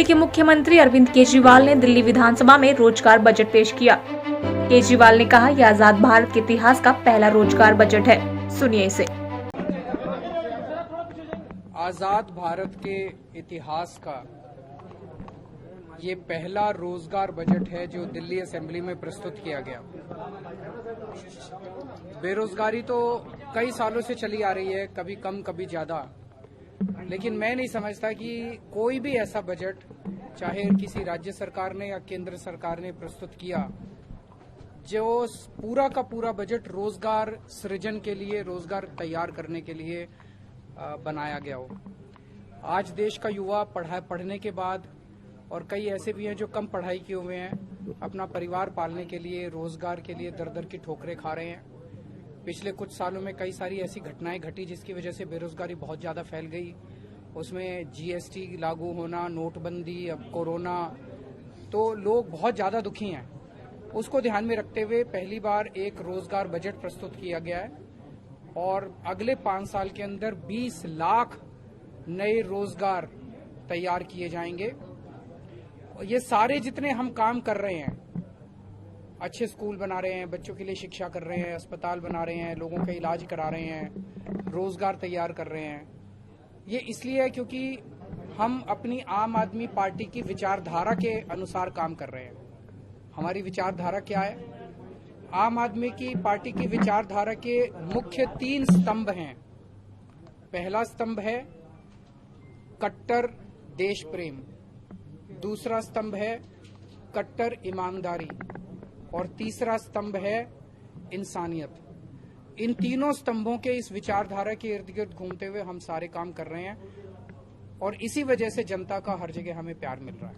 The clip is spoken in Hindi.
के मुख्यमंत्री अरविंद केजरीवाल ने दिल्ली विधानसभा में रोजगार बजट पेश किया। केजरीवाल ने कहा, यह आजाद भारत के इतिहास का पहला रोजगार बजट है। सुनिए इसे। आजाद भारत के इतिहास का ये पहला रोजगार बजट है जो दिल्ली असेंबली में प्रस्तुत किया गया। बेरोजगारी तो कई सालों से चली आ रही है, कभी कम कभी ज्यादा, लेकिन मैं नहीं समझता कि कोई भी ऐसा बजट, चाहे किसी राज्य सरकार ने या केंद्र सरकार ने प्रस्तुत किया, जो पूरा का पूरा बजट रोजगार सृजन के लिए, रोजगार तैयार करने के लिए बनाया गया हो। आज देश का युवा पढ़ने के बाद, और कई ऐसे भी हैं जो कम पढ़ाई किए हुए हैं, अपना परिवार पालने के लिए, रोजगार के लिए दर दर की ठोकरें खा रहे हैं। पिछले कुछ सालों में कई सारी ऐसी घटनाएं घटी जिसकी वजह से बेरोजगारी बहुत ज्यादा फैल गई। उसमें जीएसटी लागू होना, नोटबंदी, अब कोरोना, तो लोग बहुत ज्यादा दुखी हैं। उसको ध्यान में रखते हुए पहली बार एक रोजगार बजट प्रस्तुत किया गया है और अगले 5 साल के अंदर 20 लाख नए रोजगार तैयार किए जाएंगे। ये सारे जितने हम काम कर रहे हैं, अच्छे स्कूल बना रहे हैं, बच्चों के लिए शिक्षा कर रहे हैं, अस्पताल बना रहे हैं, लोगों का इलाज करा रहे हैं, रोजगार तैयार कर रहे हैं, ये इसलिए है क्योंकि हम अपनी आम आदमी पार्टी की विचारधारा के अनुसार काम कर रहे हैं। हमारी विचारधारा क्या है? आम आदमी की पार्टी की विचारधारा के मुख्य 3 स्तंभ हैं। पहला स्तंभ है कट्टर देश प्रेम, दूसरा स्तंभ है कट्टर ईमानदारी, और तीसरा स्तंभ है इंसानियत। इन तीनों स्तंभों के इस विचारधारा के इर्द गिर्द घूमते हुए हम सारे काम कर रहे हैं और इसी वजह से जनता का हर जगह हमें प्यार मिल रहा है।